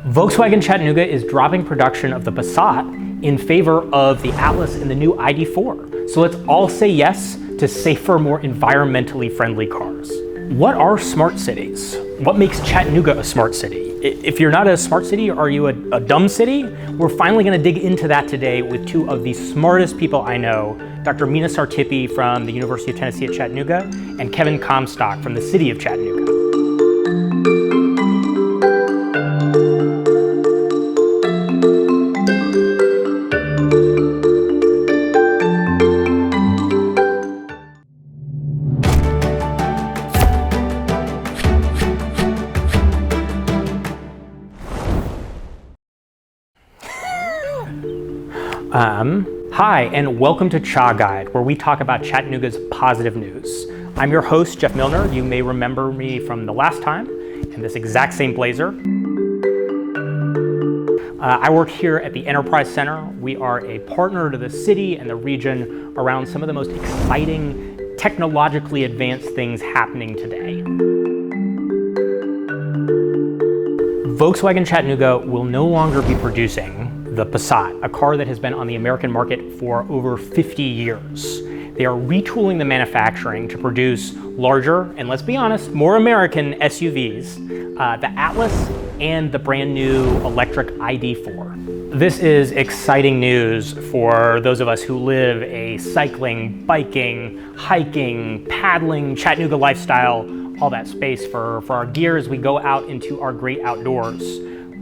Volkswagen Chattanooga is dropping production of the Passat in favor of the Atlas and the new ID.4. So let's all say yes to safer, more environmentally friendly cars. What are smart cities? What makes Chattanooga a smart city? If you're not a smart city, are you a dumb city? We're finally gonna dig into that today with two of the smartest people I know, Dr. Mina Sartipi from the University of Tennessee at Chattanooga and Kevin Comstock from the city of Chattanooga. Hi, and welcome to Cha.guide, where we talk about Chattanooga's positive news. I'm your host, Jeff Milner. You may remember me from the last time in this exact same blazer. I work here at the Enterprise Center. We are a partner to the city and the region around some of the most exciting, technologically advanced things happening today. Volkswagen Chattanooga will no longer be producing the Passat, a car that has been on the American market for over 50 years. They are retooling the manufacturing to produce larger, and let's be honest, more American SUVs, the Atlas and the brand new electric ID.4. This is exciting news for those of us who live a cycling, biking, hiking, paddling, Chattanooga lifestyle, all that space for our gear as we go out into our great outdoors.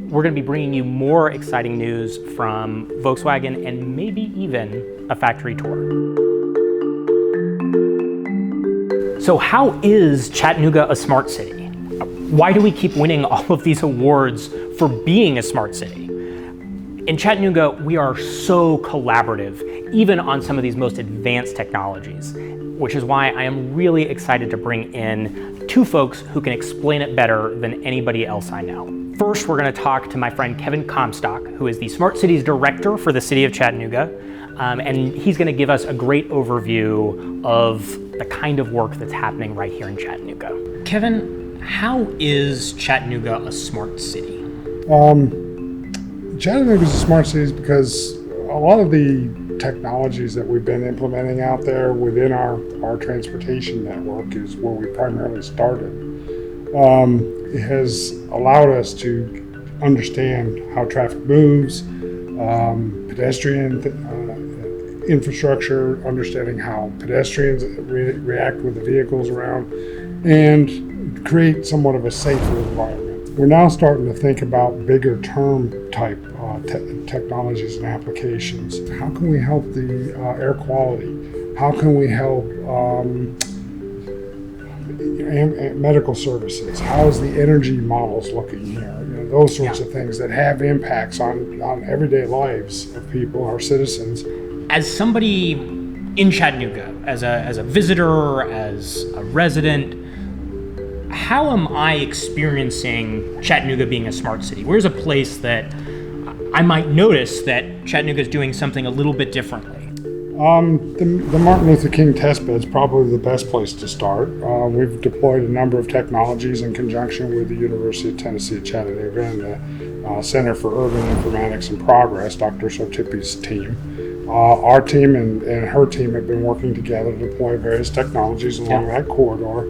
We're going to be bringing you more exciting news from Volkswagen and maybe even a factory tour. So how is Chattanooga a smart city? Why do we keep winning all of these awards for being a smart city? In Chattanooga, we are so collaborative, even on some of these most advanced technologies, which is why I am really excited to bring in two folks who can explain it better than anybody else I know. First, we're going to talk to my friend Kevin Comstock, who is the Smart Cities Director for the City of Chattanooga, and he's going to give us a great overview of the kind of work that's happening right here in Chattanooga. Kevin, how is Chattanooga a smart city? Chattanooga is a smart city because a lot of the technologies that we've been implementing out there within our transportation network is where we primarily started. It has allowed us to understand how traffic moves, pedestrian infrastructure, understanding how pedestrians react with the vehicles around, and create somewhat of a safer environment. We're now starting to think about bigger term type technologies and applications. How can we help the air quality? How can we help medical services? How is the energy models looking here? Those sorts of things that have impacts on everyday lives of people, our citizens. As somebody in Chattanooga, as a visitor, as a resident, how am I experiencing Chattanooga being a smart city? Where's a place that I might notice that Chattanooga is doing something a little bit differently? The Martin Luther King test bed is probably the best place to start. We've deployed a number of technologies in conjunction with the University of Tennessee at Chattanooga and the Center for Urban Informatics and Progress, Dr. Sartipi's team. Our team and her team have been working together to deploy various technologies along that corridor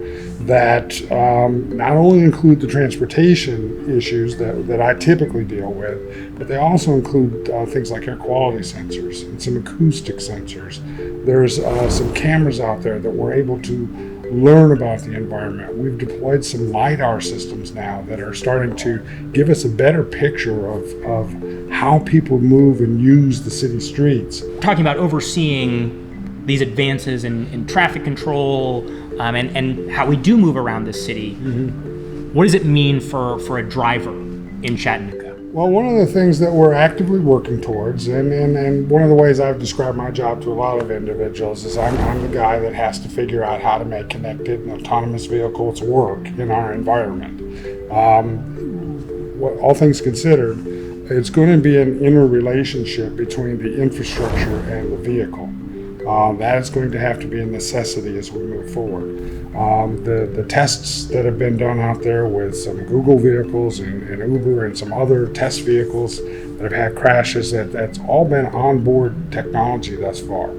that not only include the transportation issues that I typically deal with, but they also include things like air quality sensors and some acoustic sensors. There's some cameras out there that we're able to learn about the environment. We've deployed some LiDAR systems now that are starting to give us a better picture of how people move and use the city streets. Talking about overseeing these advances in traffic control and how we do move around this city, what does it mean for a driver in Chattanooga? Well, one of the things that we're actively working towards, and one of the ways I've described my job to a lot of individuals, is I'm the guy that has to figure out how to make connected and autonomous vehicles work in our environment. All things considered, it's going to be an interrelationship between the infrastructure and the vehicle. That is going to have to be a necessity as we move forward. The tests that have been done out there with some Google vehicles and Uber and some other test vehicles that have had crashes, that's all been onboard technology thus far.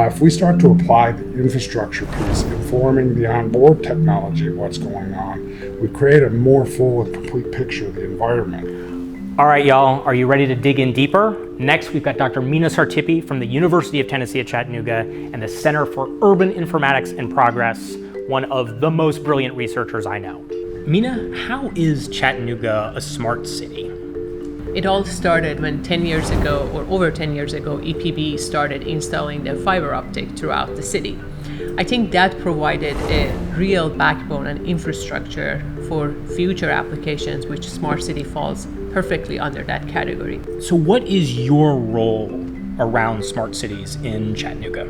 If we start to apply the infrastructure piece, informing the onboard technology of what's going on, we create a more full and complete picture of the environment. All right, y'all, are you ready to dig in deeper? Next, we've got Dr. Mina Sartipi from the University of Tennessee at Chattanooga and the Center for Urban Informatics and Progress, one of the most brilliant researchers I know. Mina, how is Chattanooga a smart city? It all started when 10 years ago, or over 10 years ago, EPB started installing the fiber optic throughout the city. I think that provided a real backbone and infrastructure for future applications, which smart city falls perfectly under that category. So what is your role around smart cities in Chattanooga?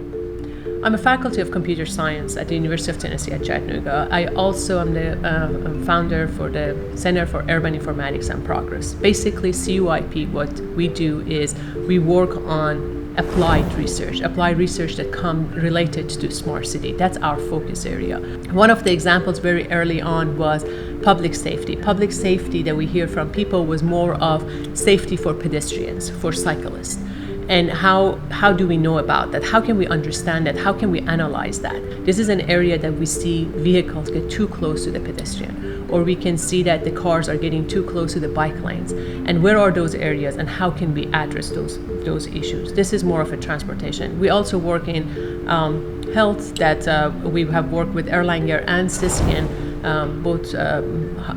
I'm a faculty of computer science at the University of Tennessee at Chattanooga. I also am the founder for the Center for Urban Informatics and Progress. Basically, CUIP, what we do is we work on applied research that come related to smart city. That's our focus area. One of the examples very early on was public safety. Public safety that we hear from people was more of safety for pedestrians, for cyclists. And how do we know about that? How can we understand that? How can we analyze that? This is an area that we see vehicles get too close to the pedestrian, or we can see that the cars are getting too close to the bike lanes. And where are those areas, and how can we address those issues? This is more of a transportation. We also work in health, that we have worked with Erlanger and Siskin, both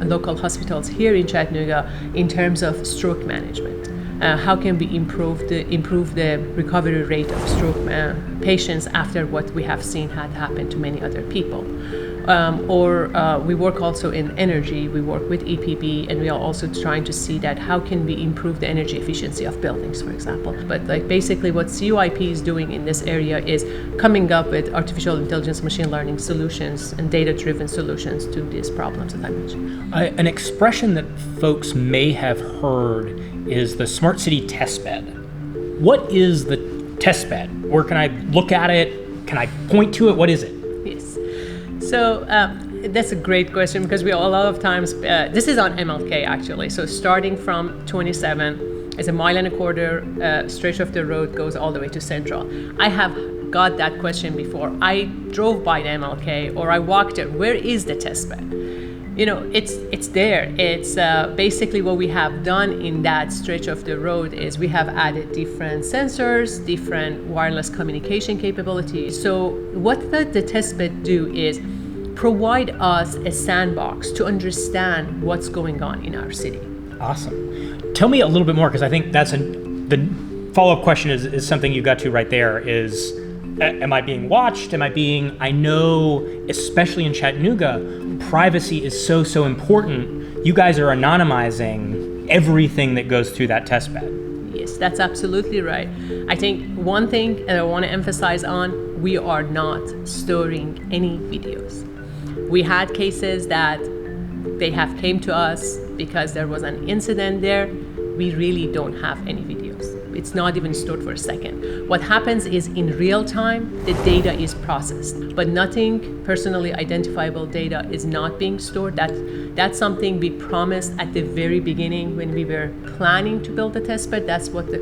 local hospitals here in Chattanooga, in terms of stroke management. How can we improve the recovery rate of stroke patients after what we have seen had happened to many other people? We work also in energy. We work with EPB, and we are also trying to see that how can we improve the energy efficiency of buildings, for example. But basically what CUIP is doing in this area is coming up with artificial intelligence, machine learning solutions and data-driven solutions to these problems that I mentioned. An expression that folks may have heard is the smart city testbed. What is the testbed? Where can I look at it? Can I point to it? What is it? Yes. So that's a great question, because we a lot of times, this is on MLK actually. So starting from 27, it's a 1.25 mile stretch of the road, goes all the way to Central. I have got that question before. I drove by the MLK or I walked it. Where is the testbed? You know, it's there. It's basically what we have done in that stretch of the road is we have added different sensors, different wireless communication capabilities. So what the testbed do is provide us a sandbox to understand what's going on in our city. Awesome. Tell me a little bit more, because I think that's the follow-up question is something you got to right there is, am I being watched? I know, especially in Chattanooga, privacy is so important. You guys are anonymizing everything that goes through that testbed. Yes, that's absolutely right. I think one thing that I want to emphasize on, we are not storing any videos. We had cases that they have came to us because there was an incident there. We really don't have any videos. It's not even stored for a second. What happens is in real time, the data is processed, but nothing personally identifiable data is not being stored. That's something we promised at the very beginning when we were planning to build the testbed. That's what the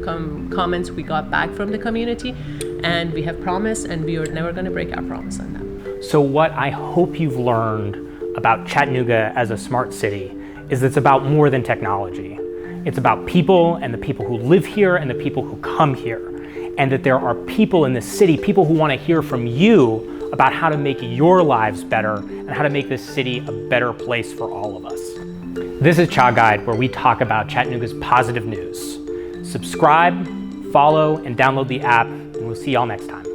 comments we got back from the community, and we have promised, and we are never going to break our promise on that. So what I hope you've learned about Chattanooga as a smart city is it's about more than technology. It's about people, and the people who live here and the people who come here. And that there are people in this city, people who want to hear from you about how to make your lives better and how to make this city a better place for all of us. This is cha.guide, where we talk about Chattanooga's positive news. Subscribe, follow, and download the app, and we'll see y'all next time.